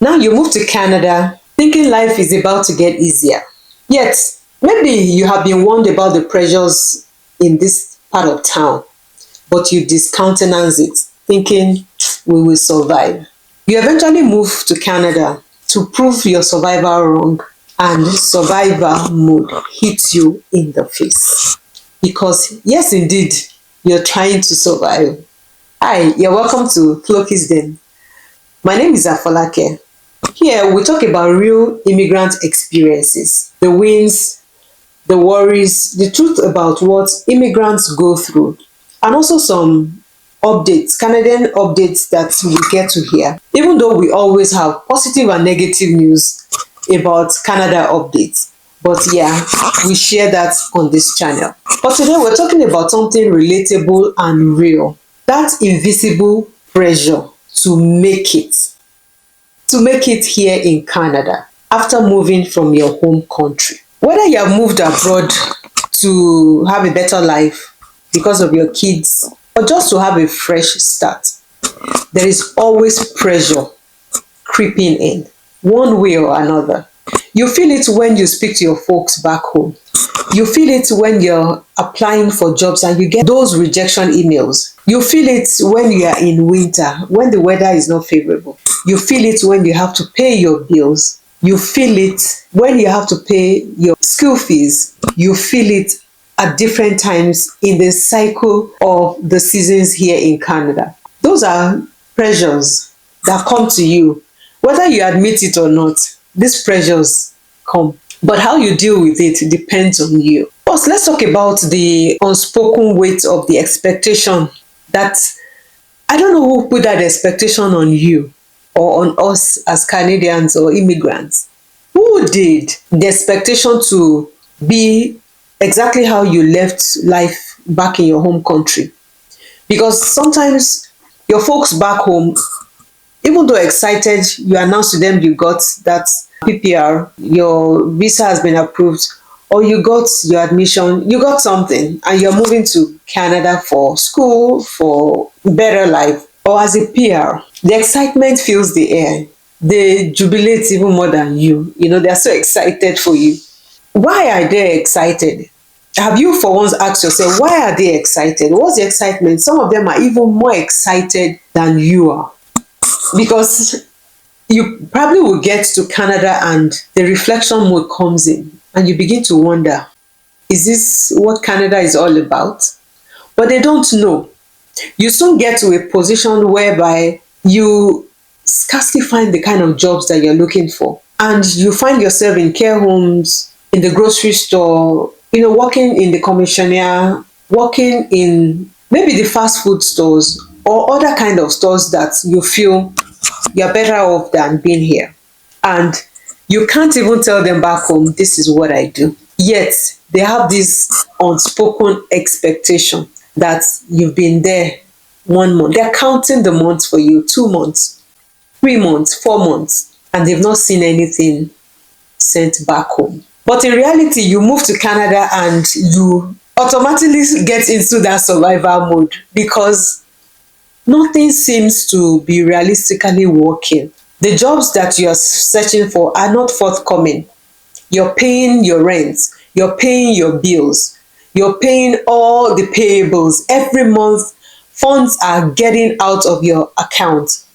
Now you move to Canada thinking life is about to get easier. Yet, maybe you have been warned about the pressures in this part of town, but you discountenance it, thinking we will survive. You eventually move to Canada to prove your survival wrong, and survivor mode hits you in the face. Because, yes, indeed, you're trying to survive. Hi, you're welcome to flookiesden. My name is Afolake. Here we talk about real immigrant experiences, the wins, the worries, the truth about what immigrants go through, and also some updates, Canadian updates that we get to hear. Even though we always have positive and negative news about Canada updates. But yeah, we share that on this channel. But today we're talking about something relatable and real. That invisible pressure to make it. To make it here in Canada after moving from your home country. Whether you have moved abroad to have a better life because of your kids or just to have a fresh start, there is always pressure creeping in, one way or another. You feel it when you speak to your folks back home. You feel it when you're applying for jobs and you get those rejection emails. You feel it when you are in winter, when the weather is not favorable. You feel it when you have to pay your bills. You feel it when you have to pay your school fees. You feel it at different times in the cycle of the seasons here in Canada. Those are pressures that come to you. Whether you admit it or not, these pressures come. But how you deal with it depends on you. First, let's talk about the unspoken weight of the expectation that, I don't know who put that expectation on you or on us as Canadians or immigrants. Who did the expectation to be exactly how you left life back in your home country? Because sometimes your folks back home, even though excited, you announce to them you got that PPR, your visa has been approved, or you got your admission, you got something, and you're moving to Canada for school, for better life, or as a PR. The excitement fills the air. They jubilate even more than you. You know, they're so excited for you. Why are they excited? Have you for once asked yourself, why are they excited? What's the excitement? Some of them are even more excited than you are. Because you probably will get to Canada and the reflection mode comes in and you begin to wonder, is this what Canada is all about? But they don't know. You soon get to a position whereby you scarcely find the kind of jobs that you're looking for. And you find yourself in care homes, in the grocery store, working in the commissioner, working in maybe the fast food stores or other kind of stores that you feel you're better off than being here. And you can't even tell them back home, this is what I do. Yet, they have this unspoken expectation that you've been there 1 month. They're counting the months for you, 2 months, 3 months, 4 months, and they've not seen anything sent back home. But in reality, you move to Canada and you automatically get into that survival mode because nothing seems to be realistically working. The jobs that you are searching for are not forthcoming. You're paying your rent, you're paying your bills, you're paying all the payables. Every month, funds are getting out of your account.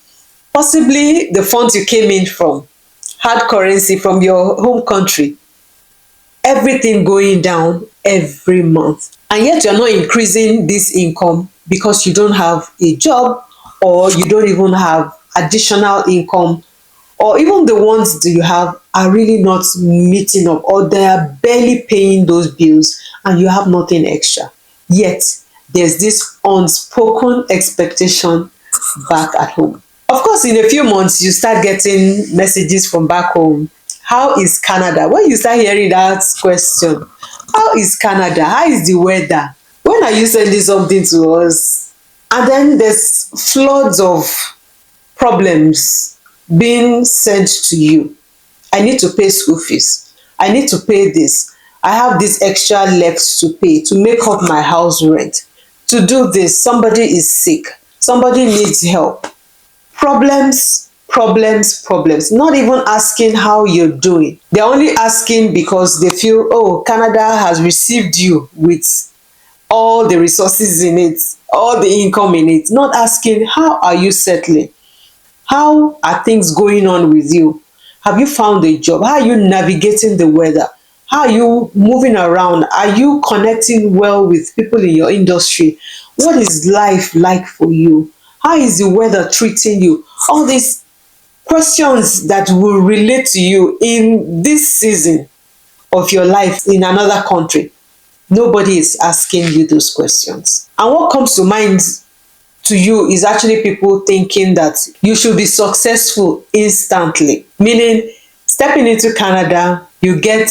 Possibly the funds you came in from, hard currency from your home country. Everything going down every month. And yet you're not increasing this income because you don't have a job or you don't even have additional income, or even the ones that you have are really not meeting up or they are barely paying those bills and you have nothing extra. Yet there's this unspoken expectation back at home. Of course, in a few months you start getting messages from back home. How is Canada? When you start hearing that question, how is Canada? How is the weather? When are you sending something to us? And then there's floods of problems being sent to you. I need to pay school fees. I need to pay this. I have this extra left to pay to make up my house rent. To do this, somebody is sick. Somebody needs help. Problems, problems, problems, not even asking how you're doing. They're only asking because they feel, oh, Canada has received you with all the resources in it, all the income in it, not asking how are you settling, how are things going on with you, have you found a job, how are you navigating the weather, how are you moving around, are you connecting well with people in your industry, what is life like for you, how is the weather treating you, all these questions that will relate to you in this season of your life in another country. Nobody is asking you those questions. And what comes to mind to you is actually people thinking that you should be successful instantly. Meaning, stepping into Canada, you get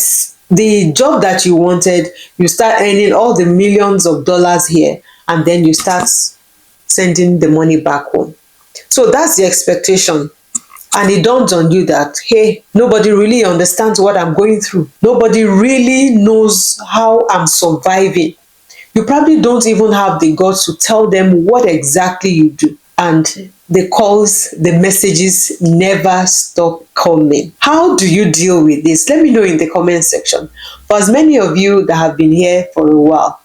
the job that you wanted, you start earning all the millions of dollars here, and then you start sending the money back home. So that's the expectation. And it dawns on you that, hey, nobody really understands what I'm going through. Nobody really knows how I'm surviving. You probably don't even have the guts to tell them what exactly you do. And the calls, the messages never stop coming. How do you deal with this? Let me know in the comment section. For as many of you that have been here for a while,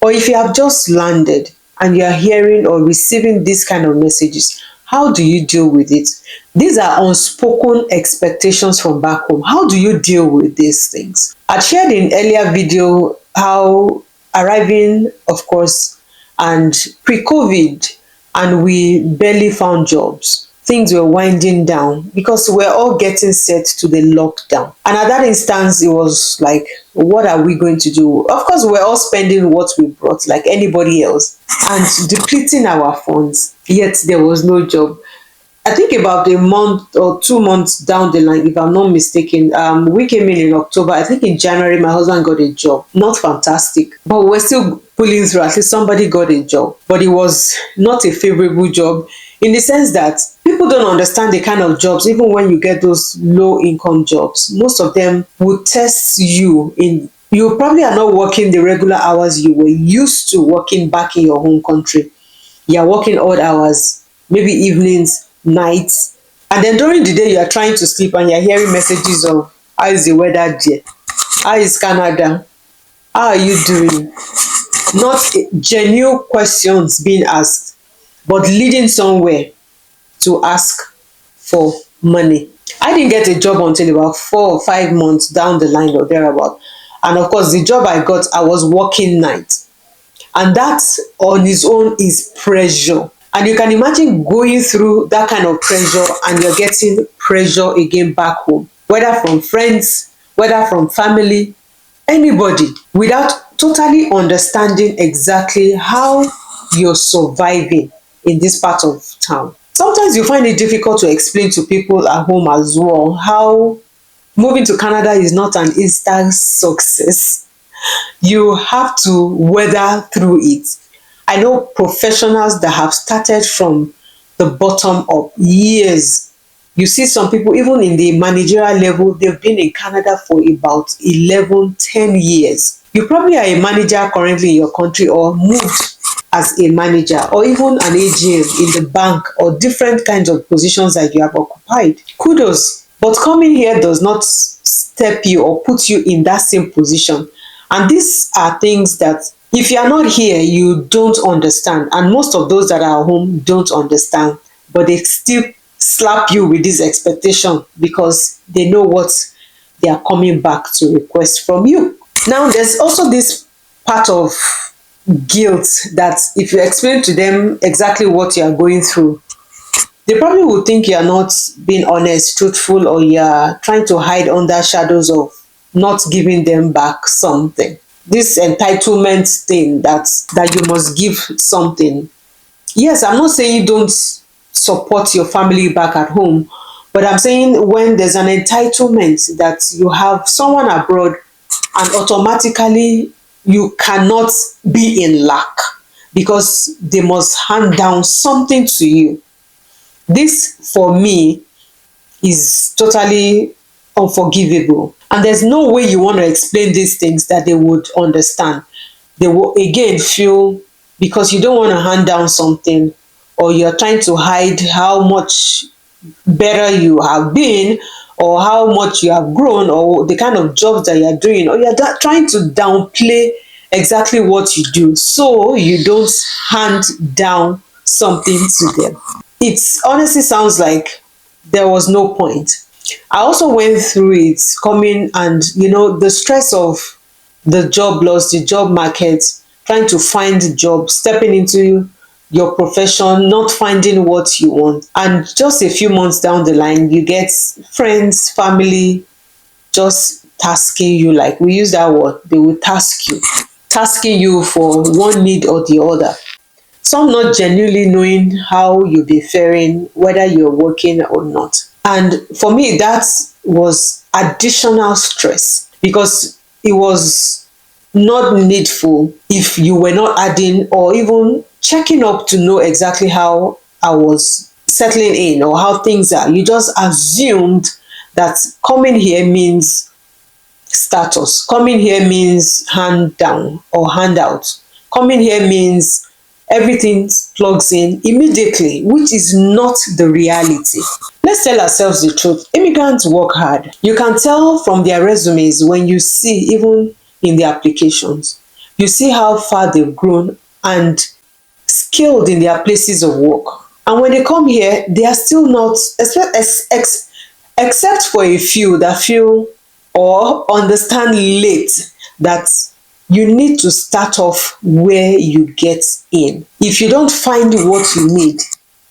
or if you have just landed and you are hearing or receiving these kind of messages, how do you deal with it? These are unspoken expectations from back home. How do you deal with these things? I shared in earlier video how arriving, of course, and pre-COVID, and we barely found jobs. Things were winding down because we're all getting set to the lockdown. And at that instance, it was like, what are we going to do? Of course, we're all spending what we brought like anybody else and depleting our funds, yet there was no job. I think about a month or 2 months down the line, if I'm not mistaken, we came in October. I think in January, my husband got a job. Not fantastic, but we're still pulling through. At least somebody got a job, but it was not a favorable job in the sense that people don't understand the kind of jobs. Even when you get those low income jobs, most of them will test you in. You probably are not working the regular hours you were used to working back in your home country. You're working odd hours, maybe evenings, nights, and then during the day you are trying to sleep and you're hearing messages of how is the weather there, how is Canada, how are you doing, not genuine questions being asked but leading somewhere to ask for money. I didn't get a job until about 4 or 5 months down the line or thereabout, and of course the job I got, I was working nights, and that on its own is pressure. And you can imagine going through that kind of pressure and you're getting pressure again back home, whether from friends, whether from family, anybody, without totally understanding exactly how you're surviving in this part of town. Sometimes you find it difficult to explain to people at home as well how moving to Canada is not an instant success. You have to weather through it. I know professionals that have started from the bottom up years. You see some people, even in the managerial level, they've been in Canada for about 11, 10 years. You probably are a manager currently in your country or moved as a manager or even an AGM in the bank or different kinds of positions that you have occupied. Kudos. But coming here does not step you or put you in that same position. And these are things that if you are not here, you don't understand. And most of those that are at home don't understand, but they still slap you with this expectation because they know what they are coming back to request from you. Now, there's also this part of guilt that if you explain to them exactly what you are going through, they probably would think you are not being honest, truthful, or you are trying to hide under shadows of not giving them back something. This entitlement thing that you must give something. Yes, I'm not saying you don't support your family back at home, but I'm saying when there's an entitlement that you have someone abroad and automatically you cannot be in lack because they must hand down something to you. This for me is totally unforgivable. And there's no way you want to explain these things that they would understand. They will again feel because you don't want to hand down something or you're trying to hide how much better you have been, or how much you have grown, or the kind of jobs that you're doing, or you're trying to downplay exactly what you do so you don't hand down something to them. It honestly sounds like there was no point. I also went through it coming, and the stress of the job loss, the job market, trying to find a job, stepping into your profession, not finding what you want. And just a few months down the line, you get friends, family just tasking you, like we use that word, they will tasking you for one need or the other. Some not genuinely knowing how you'll be faring, whether you're working or not. And for me, that was additional stress because it was not needful if you were not adding or even checking up to know exactly how I was settling in or how things are. You just assumed that coming here means status. Coming here means hand down or handout. Coming here means everything plugs in immediately, which is not the reality. Let's tell ourselves the truth. Immigrants work hard. You can tell from their resumes when you see, even in the applications, you see how far they've grown and skilled in their places of work. And when they come here, they are still not, except for a few that feel or understand late that you need to start off where you get in. If you don't find what you need,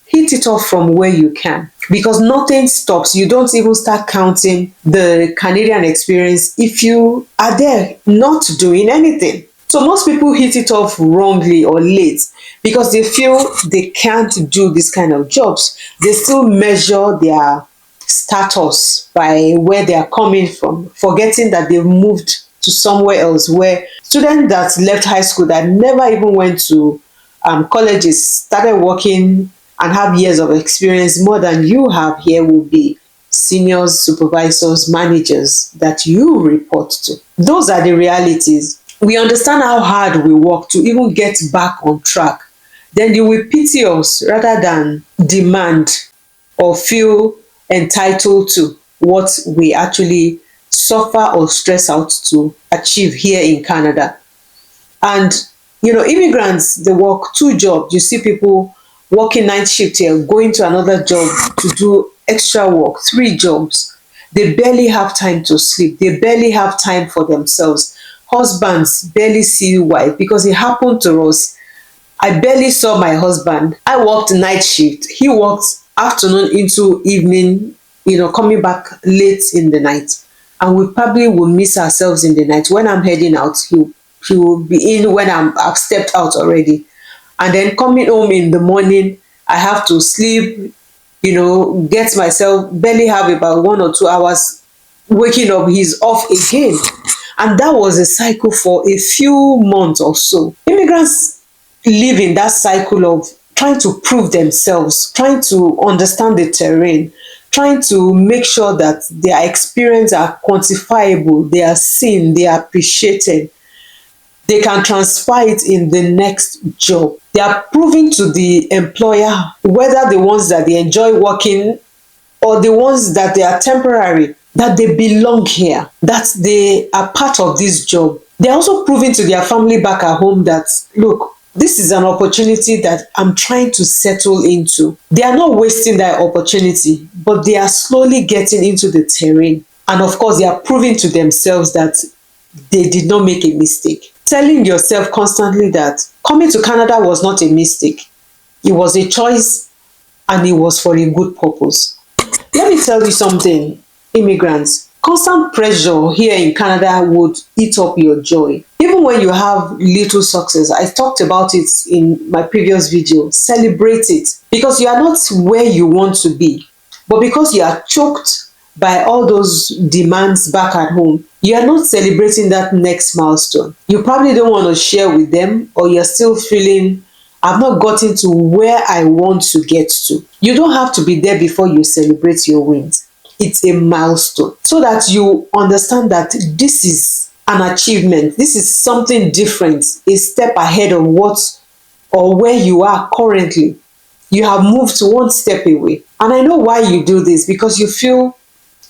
hit it off from where you can, because nothing stops. You don't even start counting the Canadian experience if you are there not doing anything. So most people hit it off wrongly or late because they feel they can't do this kind of jobs. They still measure their status by where they are coming from, forgetting that they've moved to somewhere else, where students that left high school that never even went to colleges started working and have years of experience more than you have here will be seniors, supervisors, managers that you report to. Those are the realities. We understand how hard we work to even get back on track. Then you will pity us rather than demand or feel entitled to what we actually suffer or stress out to achieve here in Canada. And immigrants, they work two jobs. You see people working night shift here, going to another job to do extra work, three jobs. They barely have time to sleep. They barely have time for themselves. Husbands barely see wife, because it happened to us. I barely saw my husband. I worked night shift. He worked afternoon into evening, coming back late in the night. And we probably will miss ourselves in the night. When I'm heading out, he will be in when I've stepped out already. And then coming home in the morning, I have to sleep, get myself, barely have about 1 or 2 hours. Waking up, he's off again. And that was a cycle for a few months or so. Immigrants live in that cycle of trying to prove themselves, trying to understand the terrain, trying to make sure that their experience are quantifiable, they are seen, they are appreciated. They can transfer it in the next job. They are proving to the employer, whether the ones that they enjoy working or the ones that they are temporary, that they belong here, that they are part of this job. They're also proving to their family back at home that, look, this is an opportunity that I'm trying to settle into. They are not wasting that opportunity, but they are slowly getting into the terrain. And of course, they are proving to themselves that they did not make a mistake. Telling yourself constantly that coming to Canada was not a mistake. It was a choice and it was for a good purpose. Let me tell you something, immigrants. Constant pressure here in Canada would eat up your joy. Even when you have little success, I talked about it in my previous video, celebrate it, because you are not where you want to be. But because you are choked by all those demands back at home, you are not celebrating that next milestone. You probably don't want to share with them, or you're still feeling, I've not gotten to where I want to get to. You don't have to be there before you celebrate your wins. It's a milestone, so that you understand that this is an achievement. This is something different, a step ahead of what or where you are currently. You have moved one step away. And I know why you do this, because you feel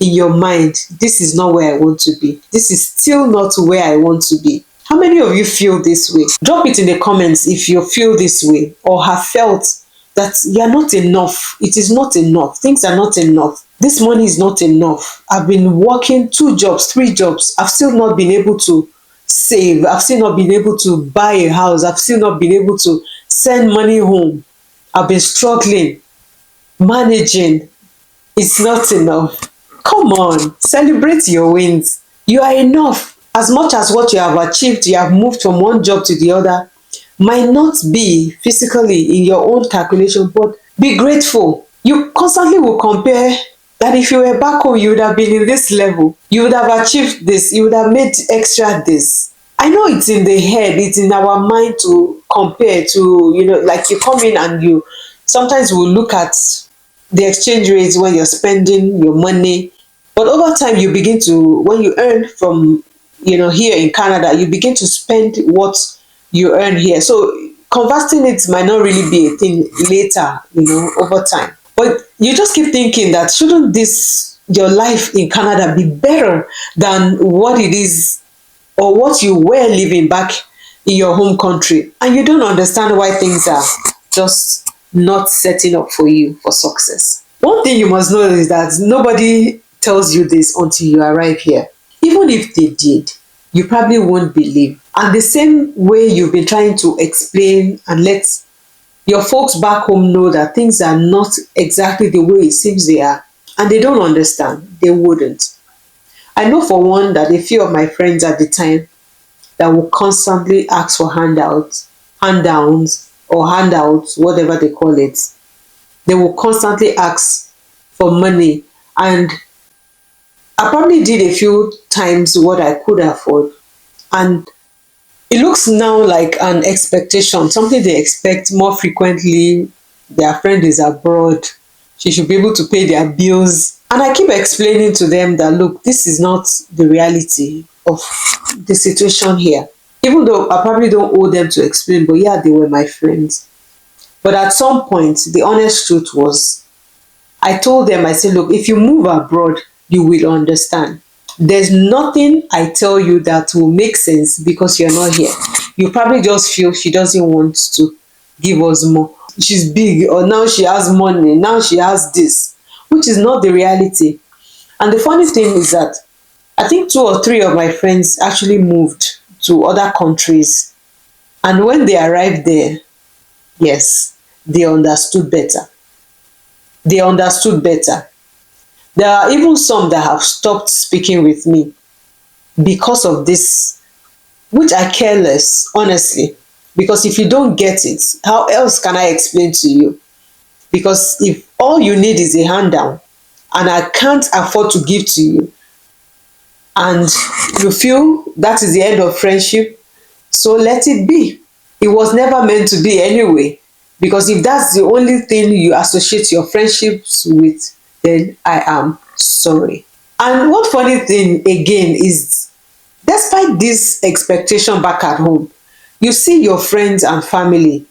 in your mind, this is not where I want to be. This is still not where I want to be. How many of you feel this way? Drop it in the comments if you feel this way or have felt that you're not enough. It is not enough. Things are not enough. This money is not enough. I've been working 2 jobs, 3 jobs. I've still not been able to save. I've still not been able to buy a house. I've still not been able to send money home. I've been struggling, managing. It's not enough. Come on, celebrate your wins. You are enough. As much as what you have achieved, you have moved from one job to the other, might not be physically in your own calculation, but be grateful. You constantly will compare that if you were back home, you would have been in this level. You would have achieved this. You would have made extra this. I know it's in the head, it's in our mind to compare to, like you come in and you sometimes will look at the exchange rates when you're spending your money. But over time, you begin to, when you earn from, here in Canada, you begin to spend what you earn here. So converting it might not really be a thing later, over time. But you just keep thinking that shouldn't this, your life in Canada, be better than what it is or what you were living back in your home country? And you don't understand why things are just not setting up for you for success. One thing you must know is that nobody tells you this until you arrive here. Even if they did, you probably won't believe. And the same way you've been trying to explain and let your folks back home know that things are not exactly the way it seems they are, and they don't understand, they wouldn't. I know for one that a few of my friends at the time that will constantly ask for handouts, handouts, or handouts, whatever they call it. They will constantly ask for money, and I probably did a few times what I could afford, and it looks now like an expectation, something they expect more frequently. Their friend is abroad, she should be able to pay their bills. And I keep explaining to them that, look, this is not the reality of the situation here. Even though I probably don't owe them to explain, but yeah, they were my friends. But at some point, the honest truth was, I told them, I said, look, if you move abroad, you will understand. There's nothing I tell you that will make sense because you're not here. You probably just feel she doesn't want to give us more. She's big, or now she has money, now she has this, which is not the reality. And the funny thing is that I think 2 or 3 of my friends actually moved to other countries. And when they arrived there, yes, they understood better. They understood better. There are even some that have stopped speaking with me because of this, which I care less, honestly. Because if you don't get it, how else can I explain to you? Because if all you need is a handout and I can't afford to give to you, and you feel that is the end of friendship, so let it be. It was never meant to be anyway. Because if that's the only thing you associate your friendships with, then I am sorry. And one funny thing again is, despite this expectation back at home, you see your friends and family,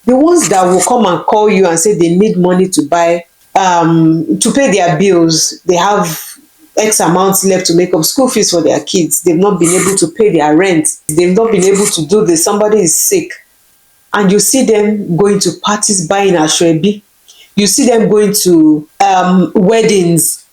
the ones that will come and call you and say they need money to buy, to pay their bills. They have X amounts left to make up school fees for their kids. They've not been able to pay their rent. They've not been able to do this. Somebody is sick. And you see them going to parties, buying ashwebi. You see them going to weddings,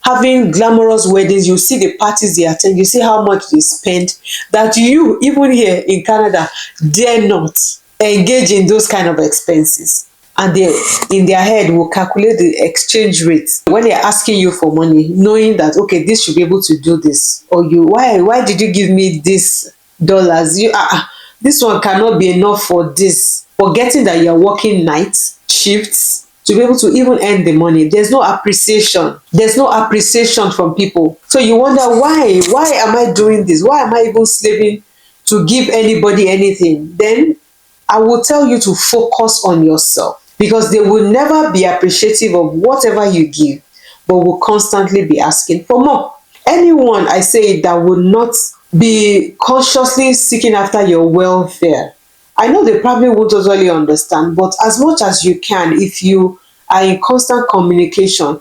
having glamorous weddings. You see the parties they attend. You see how much they spend. That you, even here in Canada, dare not engage in those kind of expenses. And they, in their head, will calculate the exchange rate when they're asking you for money, knowing that, okay, this should be able to do this. Or you, why did you give me this dollars? You, this one cannot be enough for this. Forgetting that you're working night shifts to be able to even earn the money. There's no appreciation. There's no appreciation from people. So you wonder, why am I doing this? Why am I even slaving to give anybody anything? Then I will tell you to focus on yourself, because they will never be appreciative of whatever you give, but will constantly be asking for more. Anyone, I say, that will not be consciously seeking after your welfare, I know they probably won't totally understand, but as much as you can, if you are in constant communication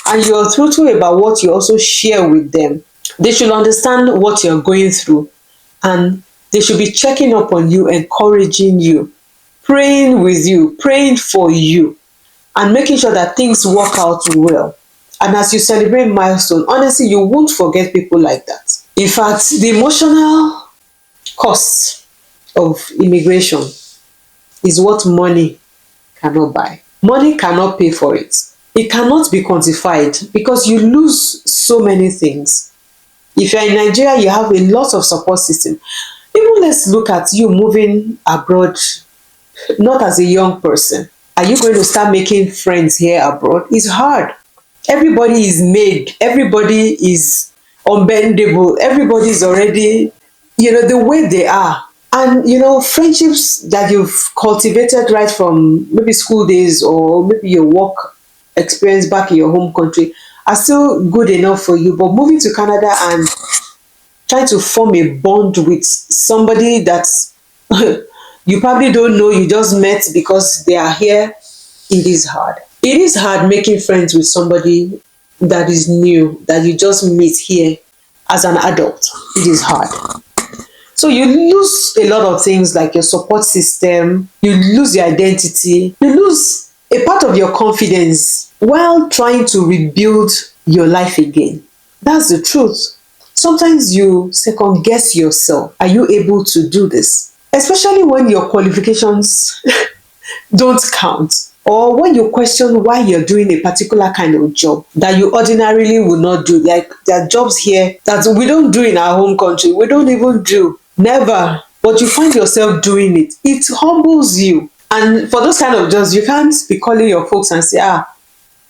and you're truthful about what you also share with them, they should understand what you're going through, and they should be checking up on you, encouraging you, praying with you, praying for you, and making sure that things work out well. And as you celebrate milestone, honestly, you won't forget people like that. In fact, the emotional cost of immigration is what money cannot buy. Money cannot pay for it. It cannot be quantified because you lose so many things. If you're in Nigeria, you have a lot of support system. Even let's look at you moving abroad, not as a young person. Are you going to start making friends here abroad? It's hard. Everybody is made. Everybody is unbendable. Everybody is already, the way they are. And, friendships that you've cultivated right from maybe school days or maybe your work experience back in your home country are still good enough for you. But moving to Canada and trying to form a bond with somebody that you probably don't know, you just met because they are here, it is hard. It is hard making friends with somebody that is new, that you just meet here as an adult. It is hard. So you lose a lot of things like your support system, you lose your identity, you lose a part of your confidence while trying to rebuild your life again. That's the truth. Sometimes you second guess yourself. Are you able to do this? Especially when your qualifications don't count, or when you question why you're doing a particular kind of job that you ordinarily would not do. Like there are jobs here that we don't do in our home country. We don't even do. Never. But you find yourself doing it. It humbles you. And for those kind of jobs, you can't be calling your folks and say,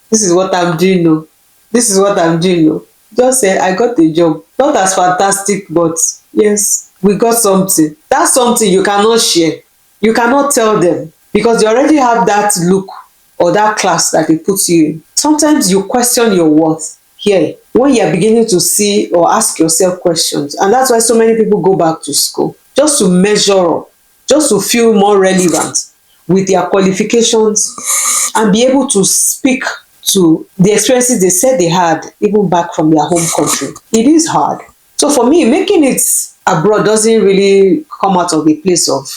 this is what I'm doing now. This is what I'm doing now. Just say, I got the job. Not as fantastic, but yes, we got something. That's something you cannot share. You cannot tell them because you already have that look or that class that they put you in. Sometimes you question your worth here when you're beginning to see or ask yourself questions. And that's why so many people go back to school, just to measure up, just to feel more relevant with their qualifications and be able to speak to the experiences they said they had even back from their home country. It is hard. So for me, making it abroad doesn't really come out of a place of,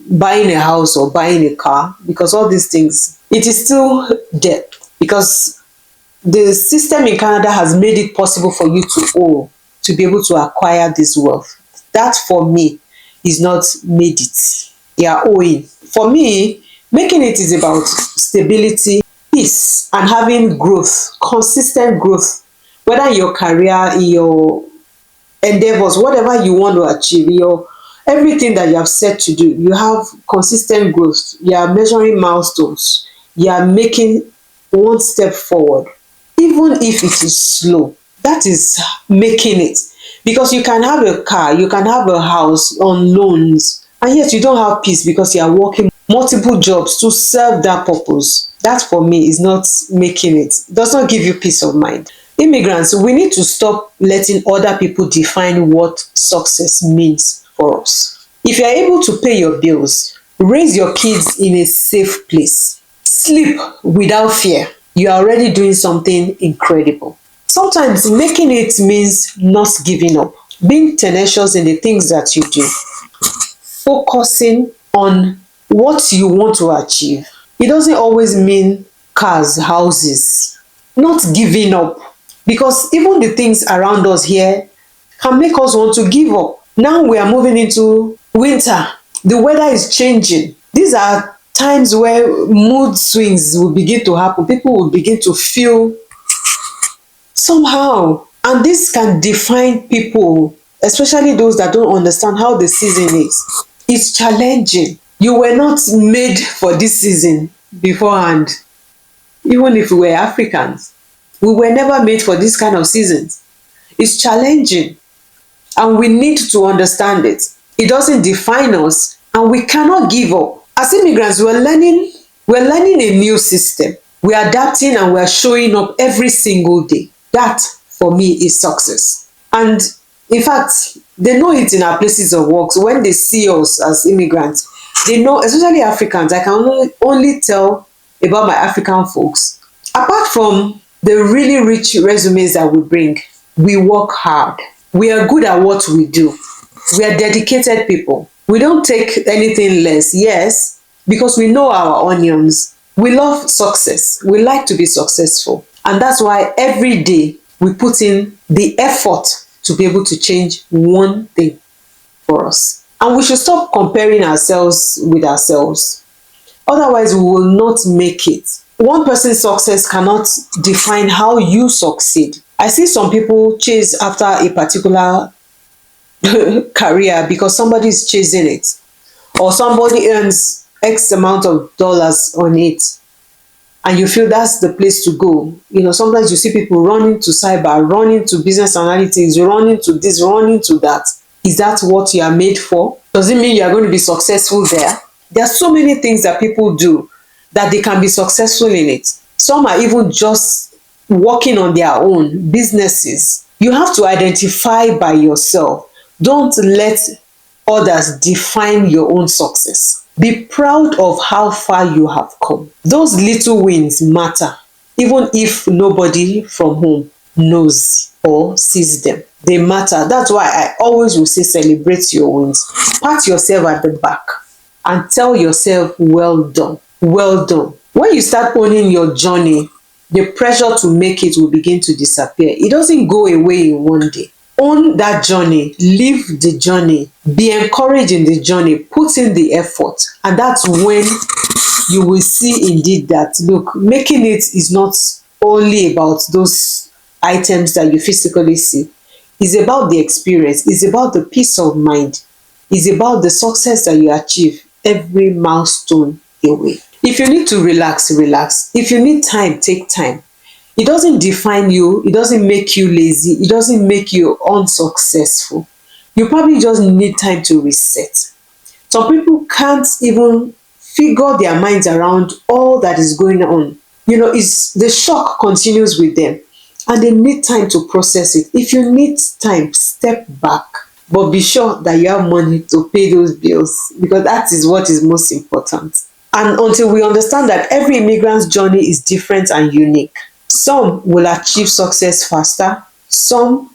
buying a house or buying a car, because all these things, it is still there because the system in Canada has made it possible for you to owe, to be able to acquire this wealth. That for me is not made it. They are owing. For me, making it is about stability, peace, and having growth, consistent growth, whether in your career, in your endeavors, whatever you want to achieve, everything that you have set to do, you have consistent growth. You are measuring milestones. You are making one step forward, even if it is slow. That is making it. Because you can have a car, you can have a house on loans, and yet you don't have peace because you are working multiple jobs to serve that purpose. That for me is not making it. It does not give you peace of mind. Immigrants, we need to stop letting other people define what success means for us. If you are able to pay your bills, raise your kids in a safe place, sleep without fear, you are already doing something incredible. Sometimes making it means not giving up, being tenacious in the things that you do, focusing on what you want to achieve. It doesn't always mean cars, houses, not giving up, because even the things around us here can make us want to give up. Now we are moving into winter. The weather is changing. These are times where mood swings will begin to happen. People will begin to feel somehow. And this can define people, especially those that don't understand how the season is. It's challenging. You were not made for this season beforehand. Even if we were Africans, we were never made for this kind of seasons. It's challenging. And we need to understand it. It doesn't define us, and we cannot give up. As immigrants, we're learning a new system. We're adapting and we're showing up every single day. That, for me, is success. And in fact, They know it in our places of work. So when they see us as immigrants, they know, especially Africans. I can only tell about my African folks. Apart from the really rich resumes that we bring, we work hard. We are good at what we do. We are dedicated people. We don't take anything less, yes, because we know our onions. We love success. We like to be successful. And that's why every day we put in the effort to be able to change one thing for us. And we should stop comparing ourselves with ourselves. Otherwise, we will not make it. One person's success cannot define how you succeed. I see some people chase after a particular career because somebody is chasing it, or somebody earns X amount of dollars on it, and you feel that's the place to go. Sometimes you see people running to cyber, running to business analytics, running to this, running to that. Is that what you are made for? Does it mean you are going to be successful there? There are so many things that people do that they can be successful in it. Some are even just working on their own businesses. You have to identify by yourself. Don't let others define your own success. Be proud of how far you have come. Those little wins matter, even if nobody from home knows or sees them. They matter. That's why I always will say celebrate your wins. Pat yourself at the back and tell yourself, well done, well done. When you start owning your journey, the pressure to make it will begin to disappear. It doesn't go away in one day. Own that journey, live the journey, be encouraged in the journey, put in the effort, and that's when you will see indeed that, look, making it is not only about those items that you physically see. It's about the experience, it's about the peace of mind, it's about the success that you achieve every milestone away. If you need to relax, relax. If you need time, take time. It doesn't define you. It doesn't make you lazy. It doesn't make you unsuccessful. You probably just need time to reset. Some people can't even figure their minds around all that is going on. It's the shock continues with them, and they need time to process it. If you need time, step back, but be sure that you have money to pay those bills, because that is what is most important. And until we understand that every immigrant's journey is different and unique. Some will achieve success faster, some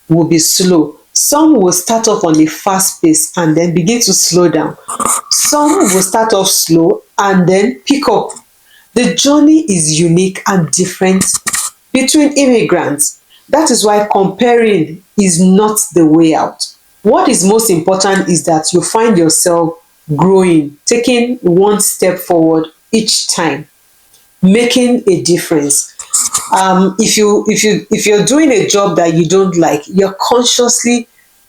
will be slow, some will start off on a fast pace and then begin to slow down. Some will start off slow and then pick up. The journey is unique and different between immigrants. That is why comparing is not the way out. What is most important is that you find yourself growing, taking one step forward each time, making a difference. If you're doing a job that you don't like, you're consciously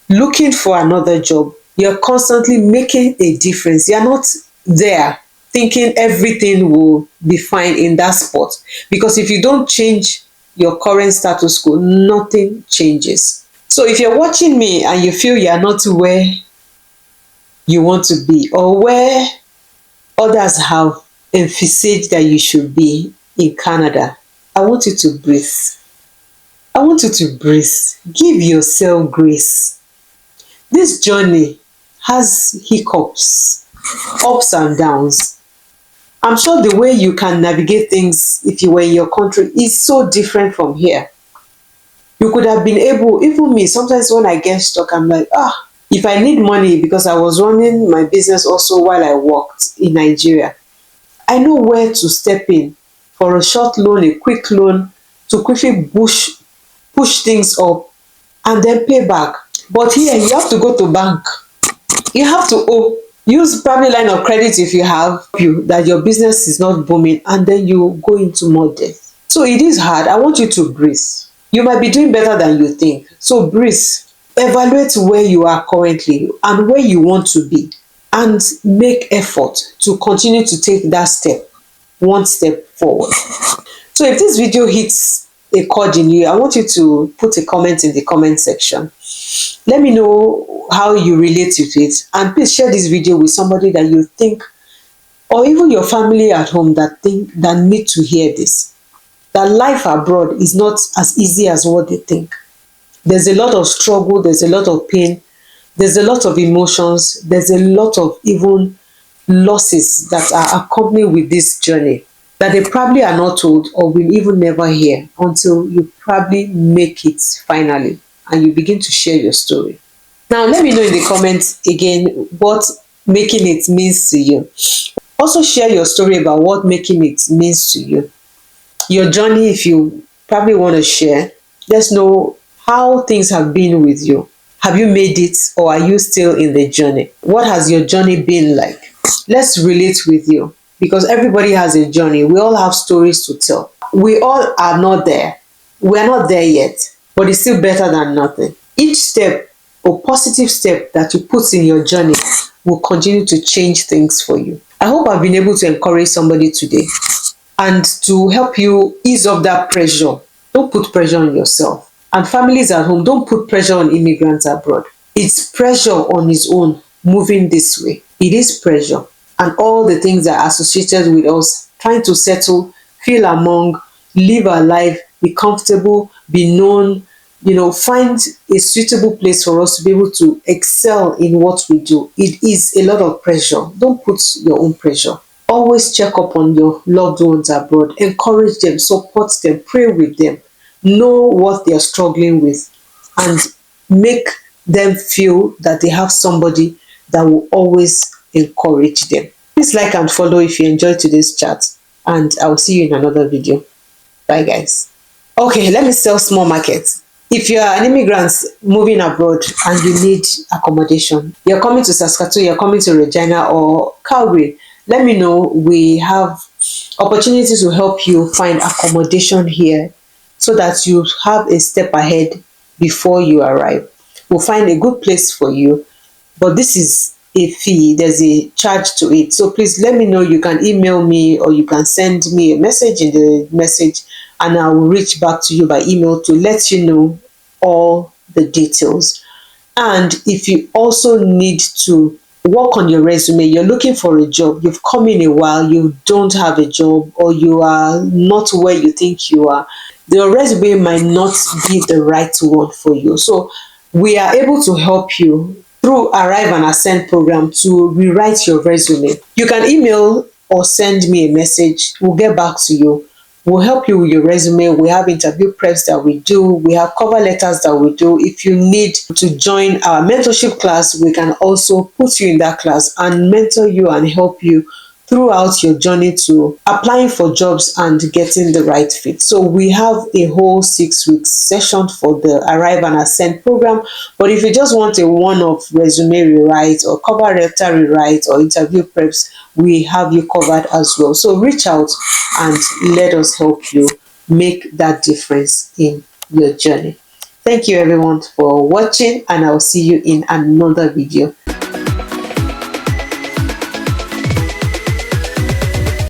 looking for another job. You're constantly making a difference. You're not there thinking everything will be fine in that spot, because if you don't change your current status quo, nothing changes. So if you're watching me and you feel you're not where you want to be, or where others have envisaged that you should be in Canada, I want you to breathe. I want you to breathe. Give yourself grace. This journey has hiccups, ups and downs. I'm sure the way you can navigate things if you were in your country is so different from here. You could have been able, even me, sometimes when I get stuck, I'm like, if I need money, because I was running my business also while I worked in Nigeria, I know where to step in for a short loan, a quick loan, to quickly push things up and then pay back. But here, you have to go to bank. You have to owe. Use private line of credit if you have that your business is not booming, and then you go into more debt. So it is hard. I want you to breathe. You might be doing better than you think. So breathe. Evaluate where you are currently and where you want to be, and make effort to continue to take that step, one step forward. So if this video hits a chord in you, I want you to put a comment in the comment section. Let me know how you relate with it, and please share this video with somebody that you think, or even your family at home that need to hear this. That life abroad is not as easy as what they think. There's a lot of struggle, there's a lot of pain, There's a lot of emotions, there's a lot of even losses that are accompanied with this journey that they probably are not told or will even never hear until you probably make it finally and you begin to share your story. Now, let me know in the comments again what making it means to you. Also, share your story about what making it means to you. Your journey, if you probably want to share, let's know how things have been with you. Have you made it or are you still in the journey? What has your journey been like? Let's relate with you because everybody has a journey. We all have stories to tell. We all are not there. We are not there yet, but it's still better than nothing. Each step or positive step that you put in your journey will continue to change things for you. I hope I've been able to encourage somebody today and to help you ease off that pressure. Don't put pressure on yourself. And families at home, don't put pressure on immigrants abroad. It's pressure on its own moving this way. It is pressure. And all the things that are associated with us trying to settle, feel among, live our life, be comfortable, be known, find a suitable place for us to be able to excel in what we do. It is a lot of pressure. Don't put your own pressure. Always check up on your loved ones abroad. Encourage them, support them, pray with them. Know what they are struggling with and make them feel that they have somebody that will always encourage them. Please like and follow if you enjoyed today's chat, and I will see you in another video. Bye guys. Okay, let me sell small market. If you are an immigrant moving abroad and you need accommodation, you're coming to Saskatoon, you're coming to Regina or Calgary, let me know. We have opportunities to help you find accommodation here so that you have a step ahead before you arrive. We'll find a good place for you, but this is a fee. There's a charge to it. So please let me know. You can email me or you can send me a message in the message and I will reach back to you by email to let you know all the details. And if you also need to work on your resume, you're looking for a job, you've come in a while, you don't have a job, or you are not where you think you are, your resume might not be the right one for you. So we are able to help you through Arrive and Ascend program to rewrite your resume. You can email or send me a message. We'll get back to you. We'll help you with your resume. We have interview preps that we do. We have cover letters that we do. If you need to join our mentorship class, we can also put you in that class and mentor you and help you throughout your journey to applying for jobs and getting the right fit. So we have a whole 6-week session for the Arrive and Ascend program. But if you just want a one-off resume rewrite or cover letter rewrite or interview preps, we have you covered as well. So reach out and let us help you make that difference in your journey. Thank you everyone for watching, and I'll see you in another video.